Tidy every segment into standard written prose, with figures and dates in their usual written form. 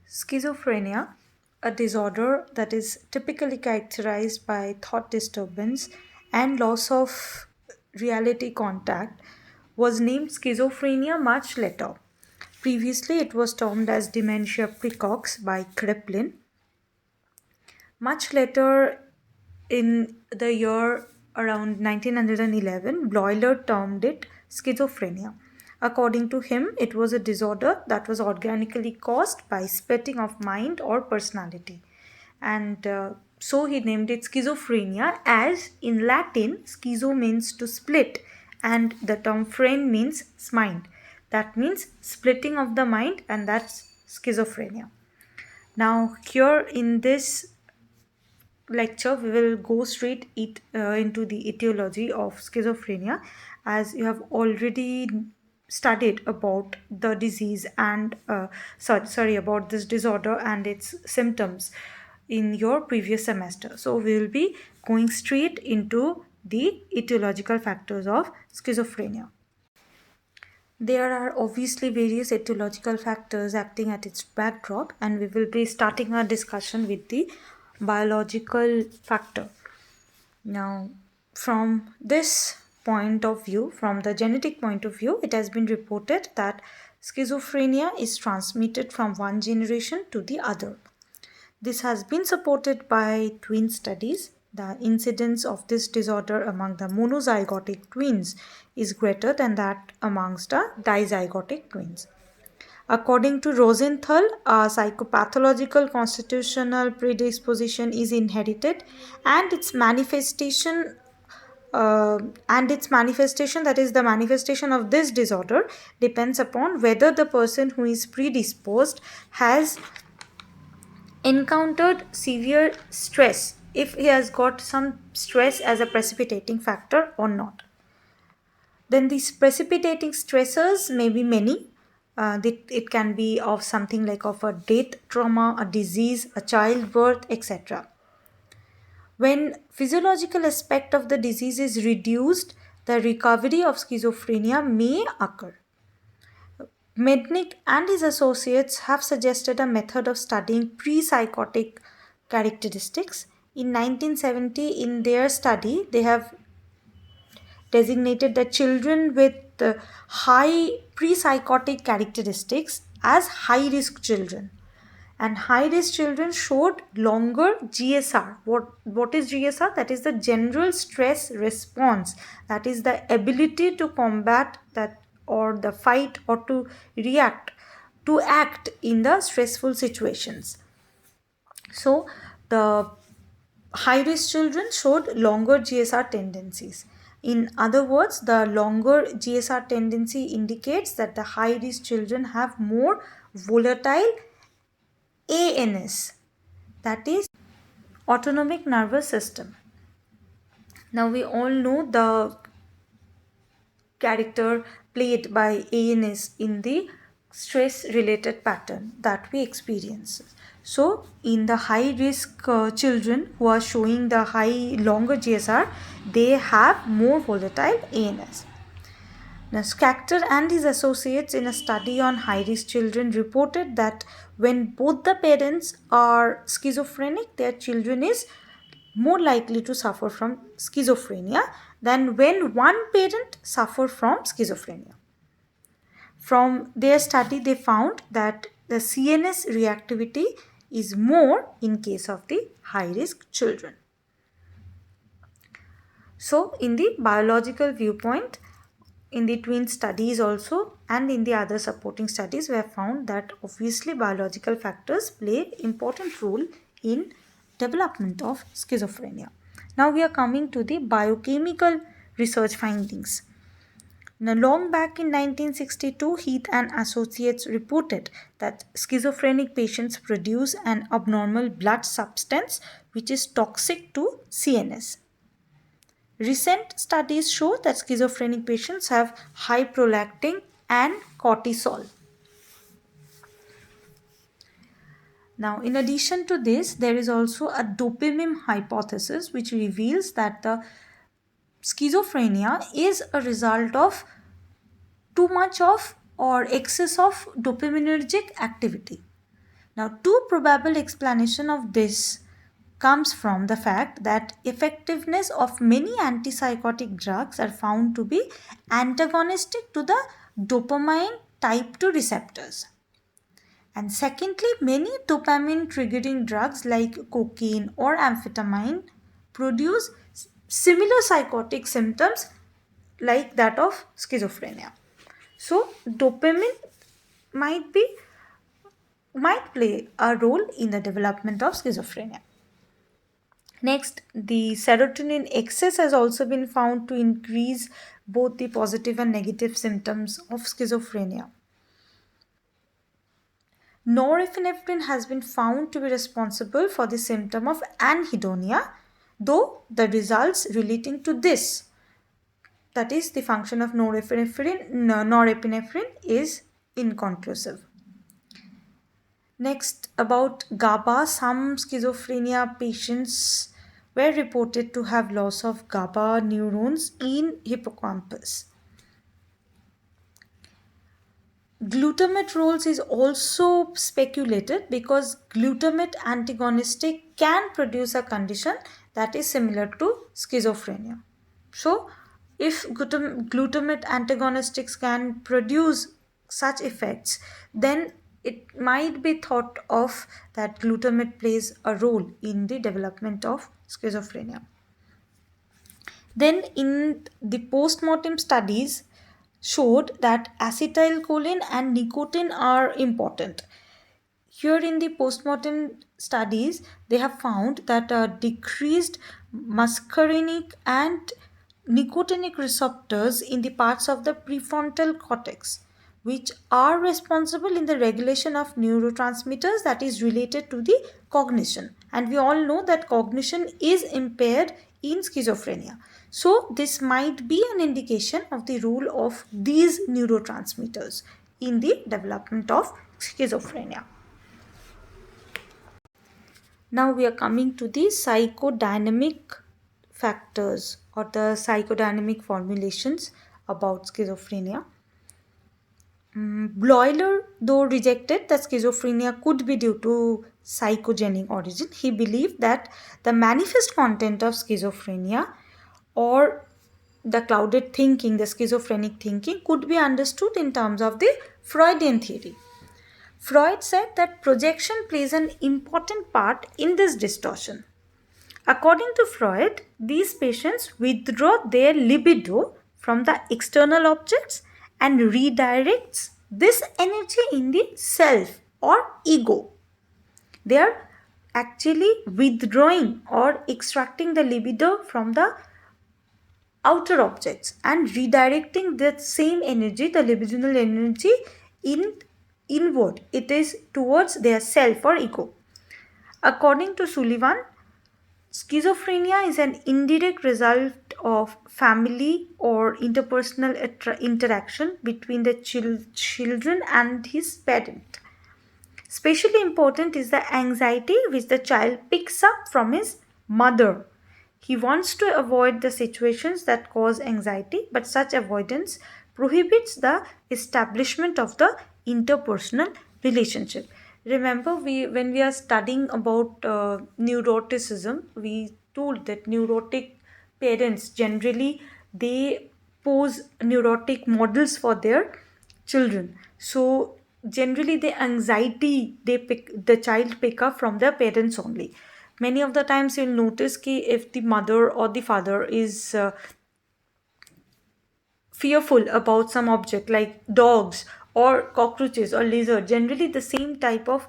Schizophrenia, a disorder that is typically characterized by thought disturbance and loss of reality contact, was named schizophrenia much later. Previously, it was termed as dementia precox by Kraepelin. Much later, in the year around 1911, Bleuler termed it schizophrenia. According to him, it was a disorder that was organically caused by splitting of mind or personality. And so he named it schizophrenia, as in Latin, schizo means to split, and the term phren means mind. That means splitting of the mind, and that's schizophrenia. Now, here in this lecture we will go straight into the etiology of schizophrenia, as you have already studied about the disease and about this disorder and its symptoms in your previous semester. So we will be going straight into the etiological factors of schizophrenia. There are obviously various etiological factors acting at its backdrop, and we will be starting our discussion with the biological factor. Now, from this point of view, from the genetic point of view, it has been reported that schizophrenia is transmitted from one generation to the other. This has been supported by twin studies. The incidence of this disorder among the monozygotic twins is greater than that amongst the dizygotic twins. According to Rosenthal, a psychopathological constitutional predisposition is inherited, and its manifestation that is the manifestation of this disorder, depends upon whether the person who is predisposed has encountered severe stress, if he has got some stress as a precipitating factor or not. Then these precipitating stressors may be many. It can be of something like of a death, trauma, a disease, a childbirth, etc. When physiological aspect of the disease is reduced, the recovery of schizophrenia may occur. Mednick and his associates have suggested a method of studying pre-psychotic characteristics. In 1970, in their study, they have designated the children with high pre-psychotic characteristics as high-risk children. And high-risk children showed longer GSR. What is GSR? That is the general stress response. That is the ability to combat that, or the fight, or to react, to act in the stressful situations. So the high-risk children showed longer GSR tendencies. In other words, the longer GSR tendency indicates that the high-risk children have more volatile ANS, that is autonomic nervous system. Now we all know the character played by ANS in the stress related pattern that we experience. So in the high risk children who are showing the longer GSR, they have more volatile ANS. Now, Schachter and his associates in a study on high-risk children reported that when both the parents are schizophrenic, their children is more likely to suffer from schizophrenia than when one parent suffer from schizophrenia. From their study, they found that the CNS reactivity is more in case of the high-risk children. So, in the biological viewpoint, in the twin studies also and in the other supporting studies, we have found that obviously biological factors play important role in development of schizophrenia. Now we are coming to the biochemical research findings. Now, long back in 1962, Heath and associates reported that schizophrenic patients produce an abnormal blood substance which is toxic to CNS. Recent studies show that schizophrenic patients have high prolactin and cortisol. Now, in addition to this, there is also a dopamine hypothesis which reveals that the schizophrenia is a result of too much of or excess of dopaminergic activity. Now, two probable explanation of this comes from the fact that effectiveness of many antipsychotic drugs are found to be antagonistic to the dopamine type 2 receptors. And secondly, many dopamine triggering drugs like cocaine or amphetamine produce similar psychotic symptoms like that of schizophrenia. So, dopamine might be might play a role in the development of schizophrenia. Next, the serotonin excess has also been found to increase both the positive and negative symptoms of schizophrenia. Norepinephrine has been found to be responsible for the symptom of anhedonia, though the results relating to this, that is the function of norepinephrine is inconclusive. Next, about GABA, some schizophrenia patients were reported to have loss of GABA neurons in hippocampus. Glutamate roles is also speculated because glutamate antagonistic can produce a condition that is similar to schizophrenia. So, if glutamate antagonistics can produce such effects, then it might be thought of that glutamate plays a role in the development of schizophrenia. Then in the post-mortem studies showed that acetylcholine and nicotine are important. Here in the post-mortem studies, they have found that decreased muscarinic and nicotinic receptors in the parts of the prefrontal cortex, which are responsible in the regulation of neurotransmitters that is related to the cognition. And we all know that cognition is impaired in schizophrenia. So, this might be an indication of the role of these neurotransmitters in the development of schizophrenia. Now we are coming to the psychodynamic factors or the psychodynamic formulations about schizophrenia. Bloiler, though rejected that schizophrenia could be due to psychogenic origin, he believed that the manifest content of schizophrenia or the clouded thinking, the schizophrenic thinking, could be understood in terms of the Freudian theory. Freud said that projection plays an important part in this distortion. According to Freud, these patients withdraw their libido from the external objects and redirects this energy in the self or ego. They are actually withdrawing or extracting the libido from the outer objects and redirecting that same energy, the libidinal energy, inward. It is towards their self or ego. According to Sullivan, schizophrenia is an indirect result of family or interpersonal interaction between the children and his parent. Especially important is the anxiety which the child picks up from his mother. He wants to avoid the situations that cause anxiety, but such avoidance prohibits the establishment of the interpersonal relationship. Remember, when we are studying about neuroticism, we told that neurotic parents generally they pose neurotic models for their children. So generally the anxiety the child pick up from their parents only. Many of the times you'll notice ki if the mother or the father is fearful about some object like dogs or cockroaches or lizard, generally the same type of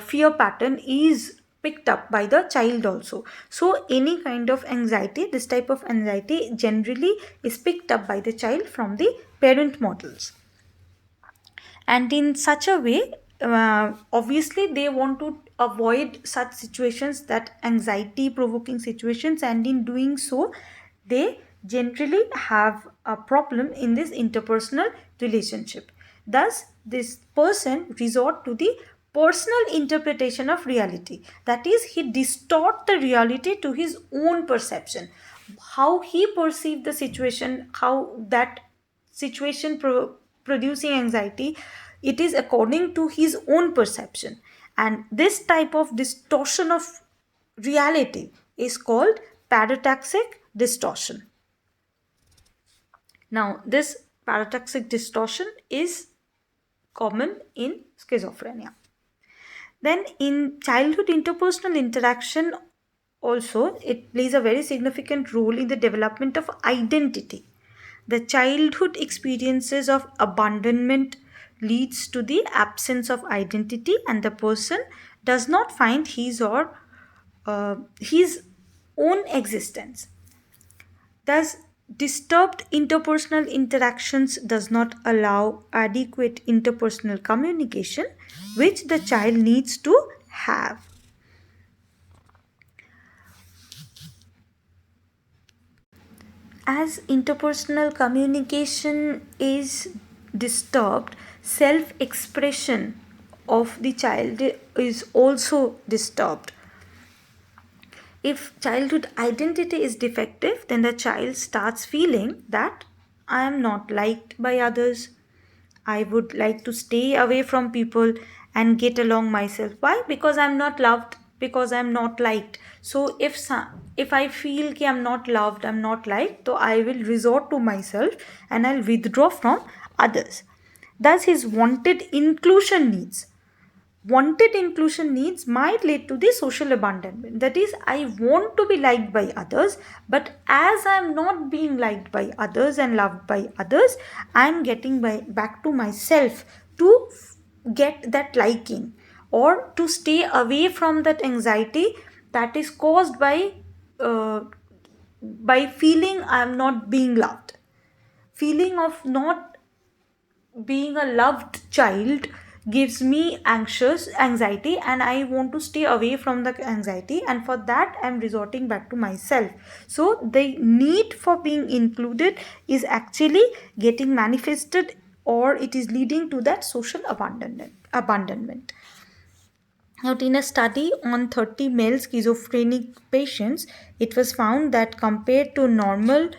fear pattern is picked up by the child also. So any kind of anxiety, this type of anxiety generally is picked up by the child from the parent models. And in such a way, obviously they want to avoid such situations, that anxiety provoking situations, and in doing so they generally have a problem in this interpersonal relationship. Thus this person resort to the personal interpretation of reality, that is he distort the reality to his own perception, how he perceived the situation, how that situation producing anxiety, it is according to his own perception, And this type of distortion of reality is called parataxic distortion. Now, this parataxic distortion is common in schizophrenia. Then in childhood interpersonal interaction also, it plays a very significant role in the development of identity. The childhood experiences of abandonment leads to the absence of identity, and the person does not find his own existence. Thus, disturbed interpersonal interactions does not allow adequate interpersonal communication, which the child needs to have. As interpersonal communication is disturbed, self expression of the child is also disturbed. If childhood identity is defective, then the child starts feeling that I am not liked by others. I would like to stay away from people and get along myself. Why? Because I'm not loved, because I'm not liked. So if I feel that I'm not loved, I'm not liked, so I will resort to myself and I'll withdraw from others. Thus, his wanted inclusion needs might lead to the social abandonment. That is, I want to be liked by others, but as I'm not being liked by others and loved by others, I'm getting back to myself to get that liking, or to stay away from that anxiety that is caused by feeling I'm not being loved. Feeling of not being a loved child gives me anxiety, and I want to stay away from the anxiety, and for that I'm resorting back to myself. So the need for being included is actually getting manifested, or it is leading to that social abandonment. Now, in a study on 30 male schizophrenic patients, it was found that compared to normal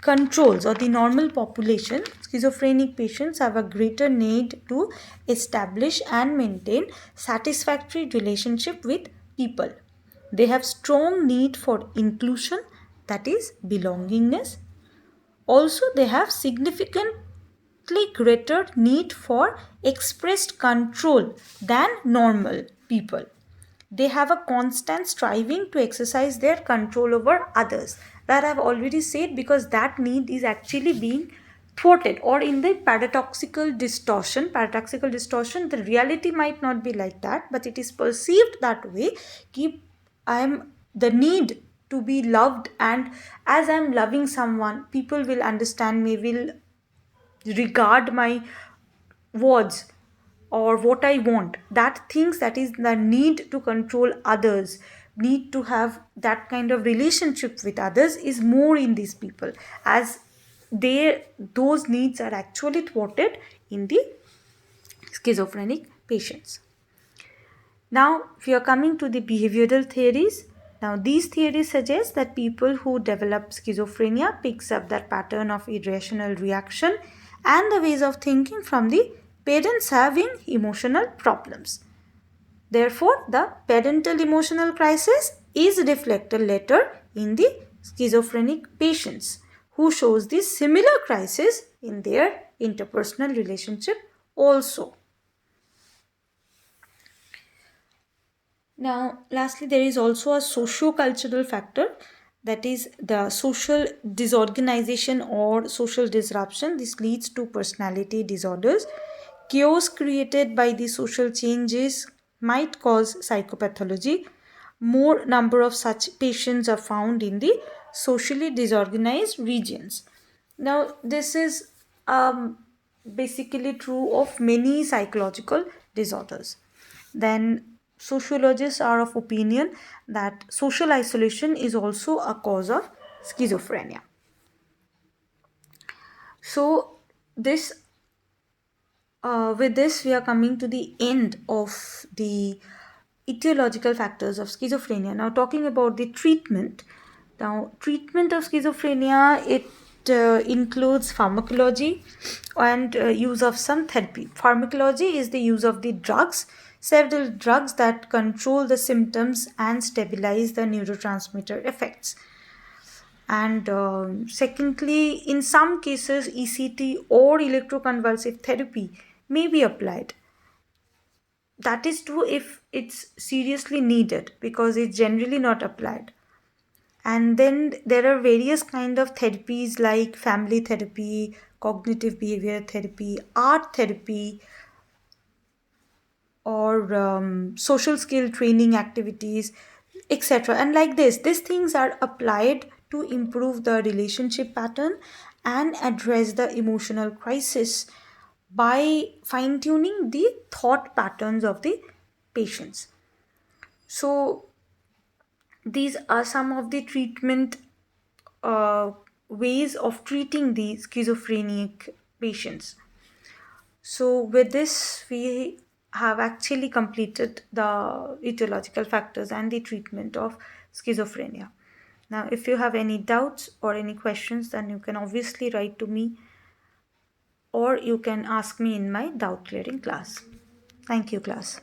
controls or the normal population, schizophrenic patients have a greater need to establish and maintain satisfactory relationship with people. They have strong need for inclusion, that is belongingness. Also, they have significantly greater need for expressed control than normal people. They have a constant striving to exercise their control over others. That I've already said, because that need is actually being thwarted. Or in the paradoxical distortion, the reality might not be like that, but it is perceived that way. I am the need to be loved, and as I am loving someone, people will understand me, will regard my words or what I want. That things, that is the need to control others, need to have that kind of relationship with others, is more in these people, as those needs are actually thwarted in the schizophrenic patients. Now, we are coming to the behavioral theories. Now, these theories suggest that people who develop schizophrenia picks up that pattern of irrational reaction and the ways of thinking from the parents having emotional problems. Therefore, the parental emotional crisis is reflected later in the schizophrenic patients, who shows this similar crisis in their interpersonal relationship also. Now, lastly, there is also a socio-cultural factor, that is the social disorganization or social disruption. This leads to personality disorders. Chaos created by the social changes might cause psychopathology. More number of such patients are found in the socially disorganized regions. Now, this is basically true of many psychological disorders. Then, sociologists are of opinion that social isolation is also a cause of schizophrenia. So, with this, we are coming to the end of the etiological factors of schizophrenia. Now, talking about the treatment. Now, treatment of schizophrenia, it includes pharmacology and use of some therapy. Pharmacology is the use of the drugs. several drugs that control the symptoms and stabilize the neurotransmitter effects. And secondly, in some cases, ECT or electroconvulsive therapy may be applied. That is true if it's seriously needed, because it's generally not applied. And then there are various kind of therapies like family therapy, cognitive behavior therapy, art therapy, or social skill training activities, etc. And like this, these things are applied to improve the relationship pattern and address the emotional crisis by fine tuning the thought patterns of the patients. So these are some of the treatment uh, ways of treating the schizophrenic patients. So, with this, we have actually completed the etiological factors and the treatment of schizophrenia. Now, if you have any doubts or any questions, then you can obviously write to me, or you can ask me in my doubt clearing class. Thank you, class.